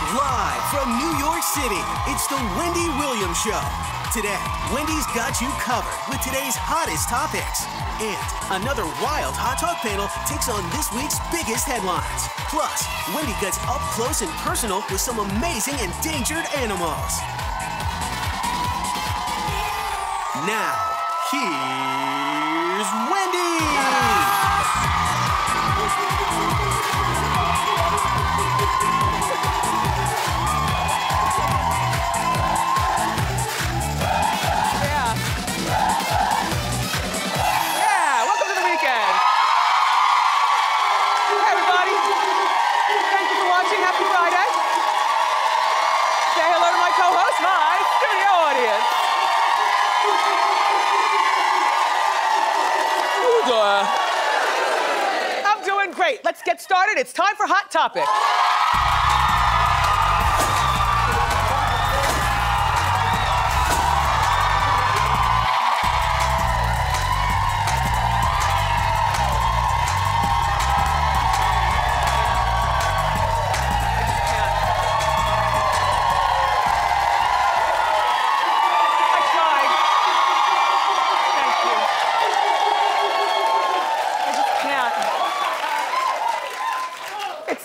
Live from New York City, it's the Wendy Williams Show. Today, Wendy's got you covered with today's hottest topics. And another wild hot talk panel takes on this week's biggest headlines. Plus, Wendy gets up close and personal with some amazing endangered animals. Now, here's Wendy! I'm doing great. Let's get started. It's time for Hot Topic.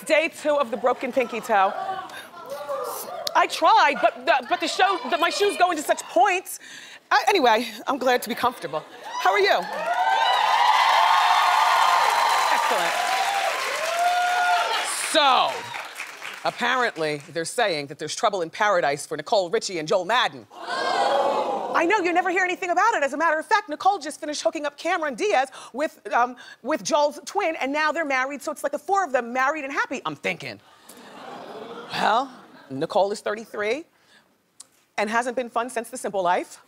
Day 2 of the broken pinky toe. I tried, but the show, my shoes go into such points. Anyway, I'm glad to be comfortable. How are you? Excellent. So, apparently, they're saying that there's trouble in paradise for Nicole Richie and Joel Madden. I know, you never hear anything about it. As a matter of fact, Nicole just finished hooking up Cameron Diaz with Joel's twin, and now they're married, so it's like the four of them married and happy, I'm thinking. Well, Nicole is 33 and hasn't been fun since The Simple Life.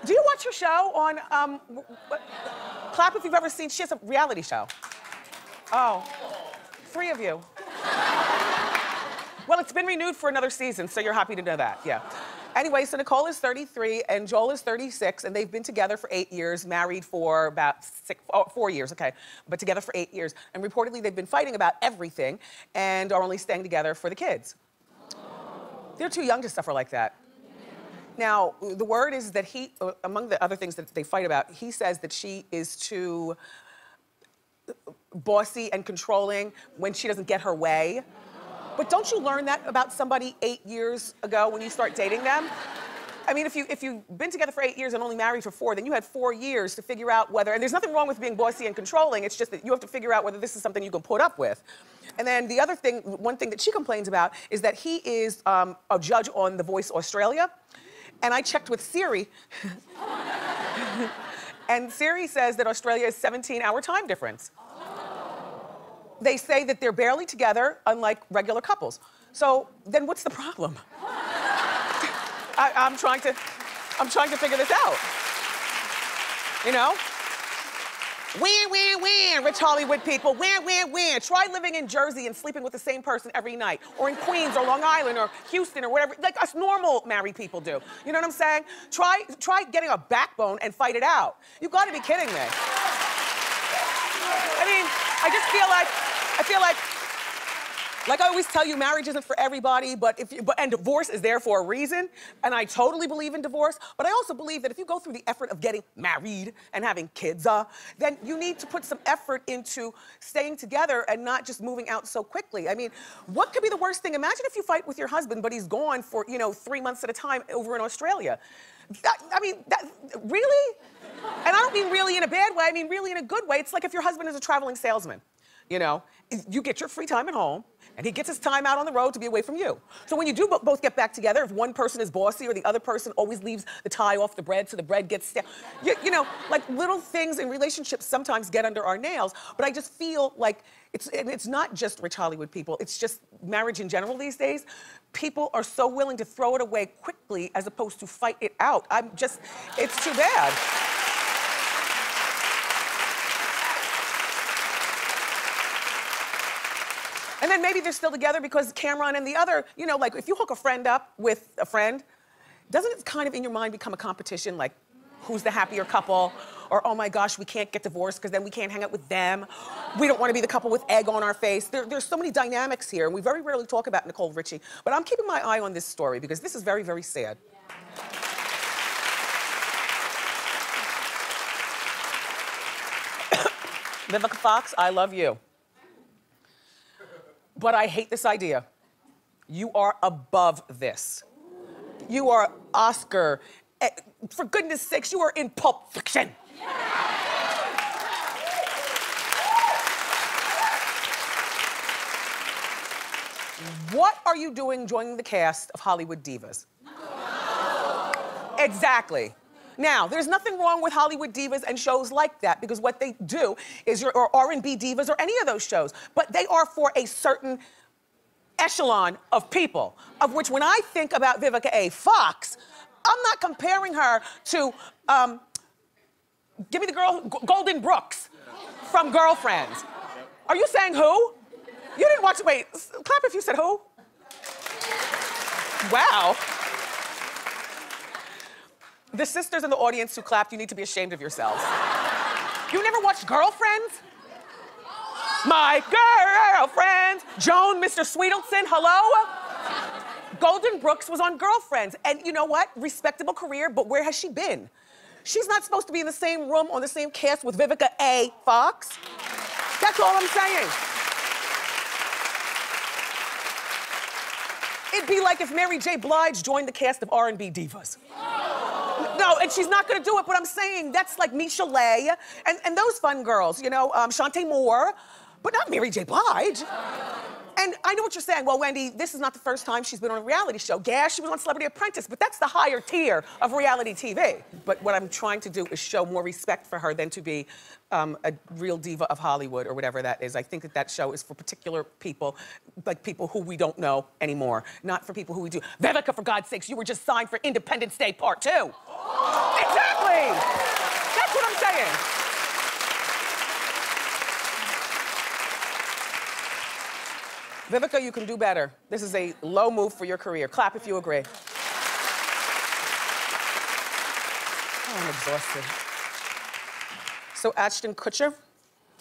Do you watch her show on, clap if you've ever seen, she has a reality show. Oh, 3 of you. Well, it's been renewed for another season, so you're happy to know that, yeah. Anyway, so Nicole is 33 and Joel is 36, and they've been together for 8 years, married for about 4 years, okay, but together for 8 years. And reportedly, they've been fighting about everything and are only staying together for the kids. They're too young to suffer like that. Now, the word is that he, among the other things that they fight about, he says that she is too bossy and controlling when she doesn't get her way. But don't you learn that about somebody 8 years ago when you start dating them? I mean, if you've been together for 8 years and only married for 4, then you had 4 years to figure out whether, and there's nothing wrong with being bossy and controlling, it's just that you have to figure out whether this is something you can put up with. And then the other thing, one thing that she complains about is that he is a judge on The Voice Australia. And I checked with Siri. And Siri says that Australia is 17-hour time difference. They say that they're barely together, unlike regular couples. So then what's the problem? I'm trying to figure this out. You know? Win, rich Hollywood people, win. Try living in Jersey and sleeping with the same person every night, or in Queens or Long Island or Houston or whatever, like us normal married people do. You know what I'm saying? Try getting a backbone and fight it out. You gotta be kidding me. I mean, I just feel like I always tell you, marriage isn't for everybody, and divorce is there for a reason. And I totally believe in divorce, but I also believe that if you go through the effort of getting married and having kids, then you need to put some effort into staying together and not just moving out so quickly. I mean, what could be the worst thing? Imagine if you fight with your husband, but he's gone for, 3 months at a time over in Australia. Really? And I don't mean really in a bad way, I mean really in a good way. It's like if your husband is a traveling salesman. You get your free time at home, and he gets his time out on the road to be away from you. So when you do both get back together, if one person is bossy or the other person always leaves the tie off the bread so the bread gets stale, like little things in relationships sometimes get under our nails, but I just feel like it's not just rich Hollywood people, it's just marriage in general these days. People are so willing to throw it away quickly as opposed to fight it out. It's too bad. And then maybe they're still together because Cameron and the other, like if you hook a friend up with a friend, doesn't it kind of in your mind become a competition? Like, who's the happier couple? Or, oh my gosh, we can't get divorced because then we can't hang out with them. We don't want to be the couple with egg on our face. There's so many dynamics here, and we very rarely talk about Nicole Richie. But I'm keeping my eye on this story because this is very, very sad. Vivica Fox, I love you. But I hate this idea. You are above this. You are Oscar. For goodness sakes, you are in Pulp Fiction. What are you doing joining the cast of Hollywood Divas? Exactly. Now, there's nothing wrong with Hollywood Divas and shows like that because what they do is or R&B Divas or any of those shows, but they are for a certain echelon of people, of which when I think about Vivica A. Fox, I'm not comparing her to, give me the girl, Golden Brooks from Girlfriends. Are you saying who? You didn't watch, wait, clap if you said who. Wow. The sisters in the audience who clapped, you need to be ashamed of yourselves. You never watched Girlfriends? My girlfriend, Joan, Mr. Sweetelson, hello? Golden Brooks was on Girlfriends, and you know what? Respectable career, but where has she been? She's not supposed to be in the same room on the same cast with Vivica A. Fox. That's all I'm saying. It'd be like if Mary J. Blige joined the cast of R&B Divas. No, and she's not gonna do it, but I'm saying that's like Misha Lay and those fun girls, you know, Shantae Moore, but not Mary J. Blige. And I know what you're saying. Well, Wendy, this is not the first time she's been on a reality show. Yeah, she was on Celebrity Apprentice, but that's the higher tier of reality TV. But what I'm trying to do is show more respect for her than to be a real diva of Hollywood or whatever that is. I think that that show is for particular people, like people who we don't know anymore, not for people who we do. Vivica, for God's sakes, you were just signed for Independence Day Part 2. Exactly! That's what I'm saying. Vivica, you can do better. This is a low move for your career. Clap if you agree. Oh, I'm exhausted. So Ashton Kutcher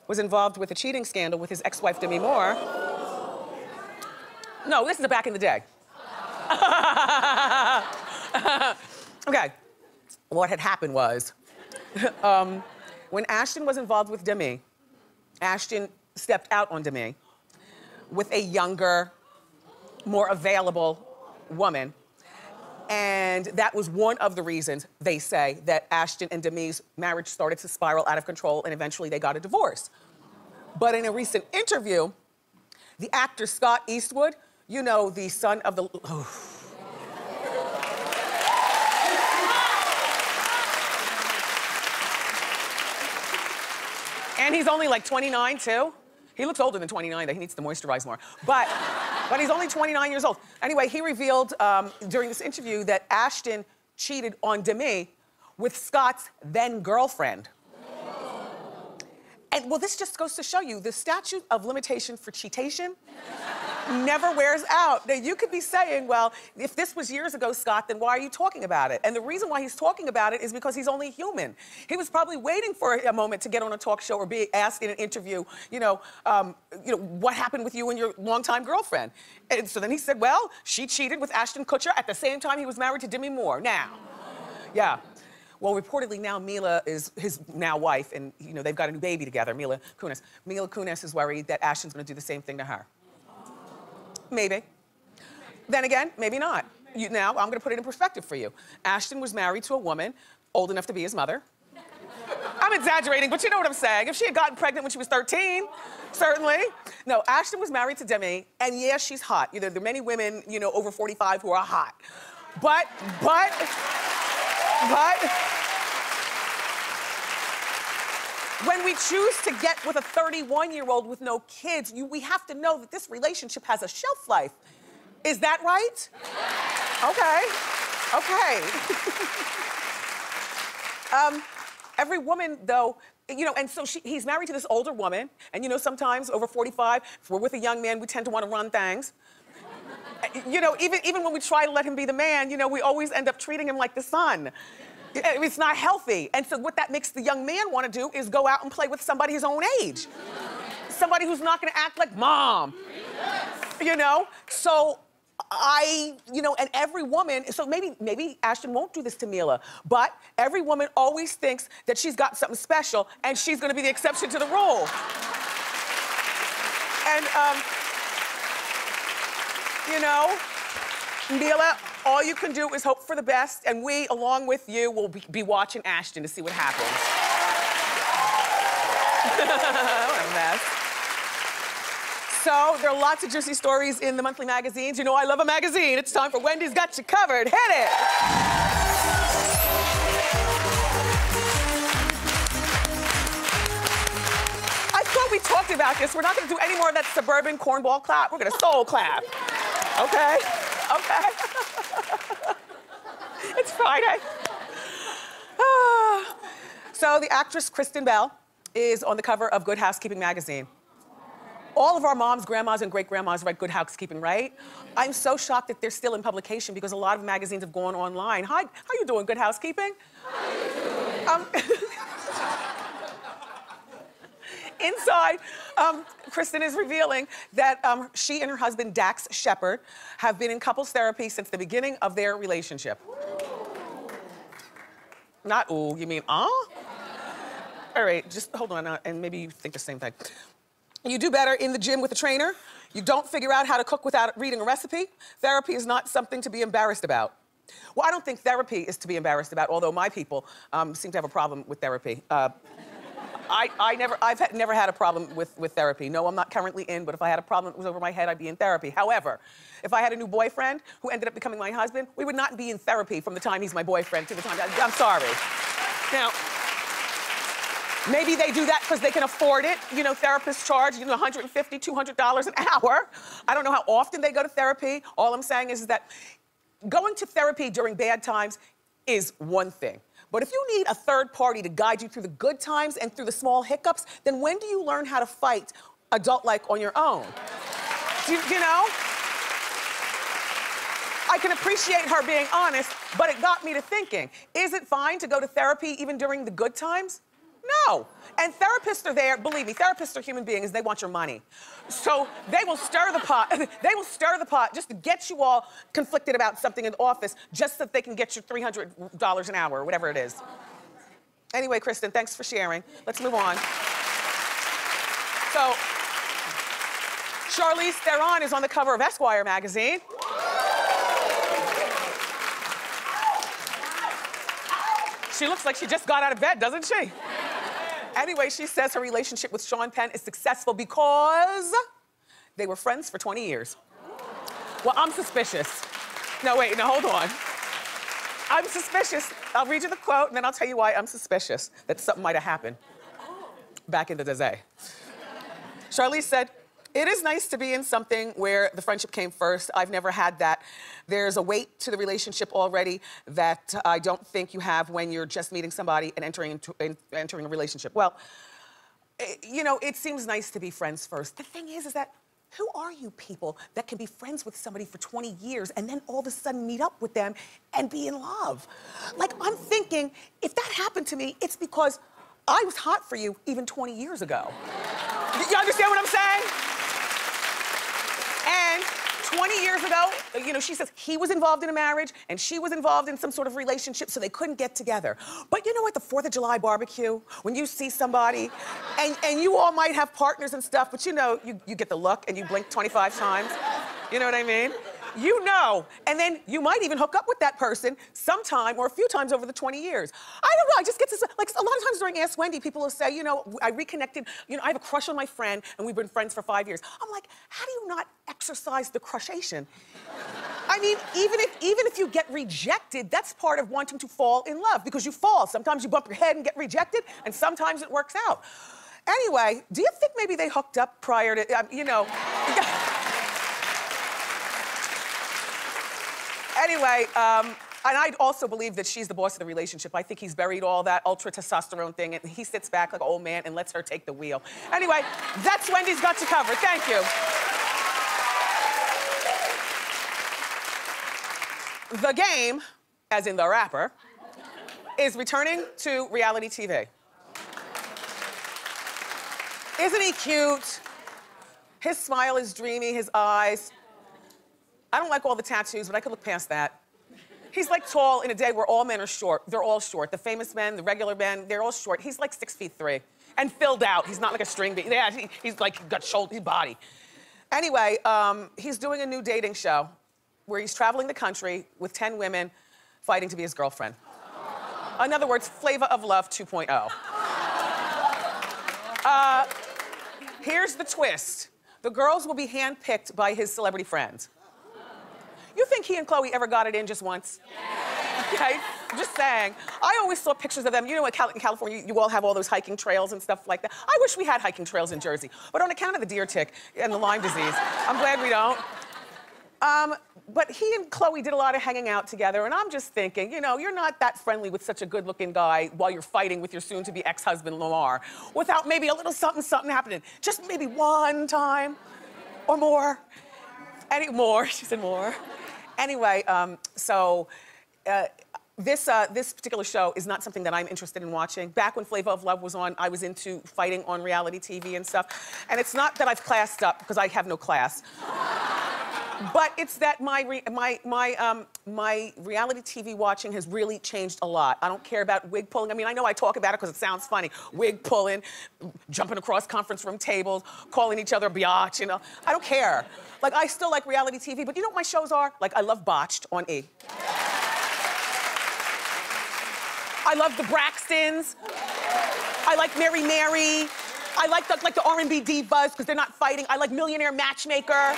was involved with a cheating scandal with his ex-wife Demi Moore. No, this is back in the day. Okay, what had happened was, when Ashton was involved with Demi, Ashton stepped out on Demi with a younger, more available woman. And that was one of the reasons, they say, that Ashton and Demi's marriage started to spiral out of control and eventually they got a divorce. But in a recent interview, the actor Scott Eastwood, you know, the son of the... Oh. And he's only like 29 too. He looks older than 29, that he needs to moisturize more. But he's only 29 years old. Anyway, he revealed during this interview that Ashton cheated on Demi with Scott's then girlfriend. And well, this just goes to show you the statute of limitation for cheatation never wears out. Now, you could be saying, well, if this was years ago, Scott, then why are you talking about it? And the reason why he's talking about it is because he's only human. He was probably waiting for a moment to get on a talk show or be asked in an interview, what happened with you and your longtime girlfriend? And so then he said, well, she cheated with Ashton Kutcher at the same time he was married to Demi Moore. Now, yeah. Well, reportedly now Mila is his now wife, and they've got a new baby together, Mila Kunis. Mila Kunis is worried that Ashton's gonna do the same thing to her. Maybe. Then again, maybe not. Now, I'm gonna put it in perspective for you. Ashton was married to a woman old enough to be his mother. I'm exaggerating, but you know what I'm saying. If she had gotten pregnant when she was 13, certainly. No, Ashton was married to Demi, and yeah, she's hot. There are many women, over 45 who are hot. But, when we choose to get with a 31-year-old with no kids, we have to know that this relationship has a shelf life. Is that right? Okay. Every woman, though, and so he's married to this older woman, and sometimes over 45, if we're with a young man, we tend to want to run things. Even when we try to let him be the man, we always end up treating him like the son. It's not healthy. And so what that makes the young man want to do is go out and play with somebody his own age. Somebody who's not going to act like mom. You know? So and every woman, so maybe Ashton won't do this to Mila, but every woman always thinks that she's got something special and she's going to be the exception to the rule. And, Mila, all you can do is hope for the best, and we, along with you, will be watching Ashton to see what happens. What a mess. So, there are lots of juicy stories in the monthly magazines. You know I love a magazine. It's time for Wendy's Got You Covered. Hit it! I thought we talked about this. We're not going to do any more of that suburban cornball clap. We're going to soul clap. Okay? Okay? It's Friday. So the actress Kristen Bell is on the cover of Good Housekeeping magazine. All of our moms, grandmas, and great-grandmas read Good Housekeeping, right? I'm so shocked that they're still in publication because a lot of magazines have gone online. Hi, how you doing, Good Housekeeping? How you doing? Inside, Kristen is revealing that she and her husband, Dax Shepard, have been in couples therapy since the beginning of their relationship. Not ooh, you mean All right, just hold on, and maybe you think the same thing. You do better in the gym with a trainer. You don't figure out how to cook without reading a recipe. Therapy is not something to be embarrassed about. Well, I don't think therapy is to be embarrassed about, although my people seem to have a problem with therapy. I've never had a problem with therapy. No, I'm not currently in, but if I had a problem that was over my head, I'd be in therapy. However, if I had a new boyfriend who ended up becoming my husband, we would not be in therapy from the time he's my boyfriend to the time, I'm sorry. Now, maybe they do that because they can afford it. You know, therapists charge, $150, $200 an hour. I don't know how often they go to therapy. All I'm saying is that going to therapy during bad times is one thing. But if you need a third party to guide you through the good times and through the small hiccups, then when do you learn how to fight adult-like on your own? You know? I can appreciate her being honest, but it got me to thinking, is it fine to go to therapy even during the good times? No. And therapists are there, believe me, therapists are human beings, they want your money. So they will stir the pot, they will stir the pot just to get you all conflicted about something in the office, just so that they can get you $300 an hour, or whatever it is. Anyway, Kristen, thanks for sharing. Let's move on. So, Charlize Theron is on the cover of Esquire magazine. She looks like she just got out of bed, doesn't she? Anyway, she says her relationship with Sean Penn is successful because they were friends for 20 years. Well, I'm suspicious. No, wait, no, hold on. I'm suspicious. I'll read you the quote, and then I'll tell you why I'm suspicious that something might have happened back in the day. Charlize said, "It is nice to be in something where the friendship came first. I've never had that. There's a weight to the relationship already that I don't think you have when you're just meeting somebody and entering a relationship." Well, it seems nice to be friends first. The thing is that who are you people that can be friends with somebody for 20 years and then all of a sudden meet up with them and be in love? Like, I'm thinking, if that happened to me, it's because I was hot for you even 20 years ago. You understand what I'm saying? And 20 years ago, she says he was involved in a marriage and she was involved in some sort of relationship, so they couldn't get together. But at the 4th of July barbecue, when you see somebody, and you all might have partners and stuff, but you get the look and you blink 25 times. You know what I mean? And then you might even hook up with that person sometime or a few times over the 20 years. I don't know, I just get to, like, a lot of times during Ask Wendy, people will say, I reconnected, I have a crush on my friend and we've been friends for 5 years. I'm like, how do you not exercise the crushation? I mean, even if you get rejected, that's part of wanting to fall in love, because you fall. Sometimes you bump your head and get rejected, and sometimes it works out. Anyway, do you think maybe they hooked up prior to, Anyway, and I also believe that she's the boss of the relationship. I think he's buried all that ultra testosterone thing, and he sits back like an old man and lets her take the wheel. Anyway, that's Wendy's Got You Covered. Thank you. The game, as in the rapper, is returning to reality TV. Isn't he cute? His smile is dreamy, his eyes. I don't like all the tattoos, but I could look past that. He's like tall in a day where all men are short. They're all short. The famous men, the regular men, they're all short. He's like 6'3" and filled out. He's not like a string bean. Yeah, he's like got shoulder, his body. Anyway, he's doing a new dating show where he's traveling the country with 10 women fighting to be his girlfriend. In other words, Flavor of Love 2.0. Here's the twist. The girls will be handpicked by his celebrity friends. You think he and Khloe ever got it in just once? Okay, just saying. I always saw pictures of them. You know, in California, you all have all those hiking trails and stuff like that. I wish we had hiking trails in Jersey, but on account of the deer tick and the Lyme disease, I'm glad we don't. But he and Khloe did a lot of hanging out together, and I'm just thinking, you know, you're not that friendly with such a good-looking guy while you're fighting with your soon-to-be ex-husband, Lamar, without maybe a little something happening. Just maybe one time or more. More, she said more. Anyway, this particular show is not something that I'm interested in watching. Back when Flavor of Love was on, I was into fighting on reality TV and stuff. And it's not that I've classed up, because I have no class. But it's that my reality TV watching has really changed a lot. I don't care about wig pulling. I mean, I know I talk about it because it sounds funny. Wig pulling, jumping across conference room tables, calling each other biatch, you know. I don't care. Like, I still like reality TV, but you know what my shows are? Like, I love Botched on E. I love the Braxtons. I like Mary Mary. I like the R&B divas because they're not fighting. I like Millionaire Matchmaker.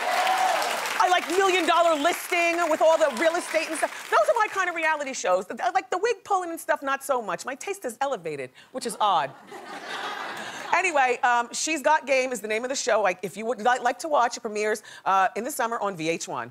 I like $1 Million Listing with all the real estate and stuff. Those are my kind of reality shows. Like the wig pulling and stuff, not so much. My taste is elevated, which is odd. Anyway, She's Got Game is the name of the show. Like, if you would like to watch, it premieres in the summer on VH1.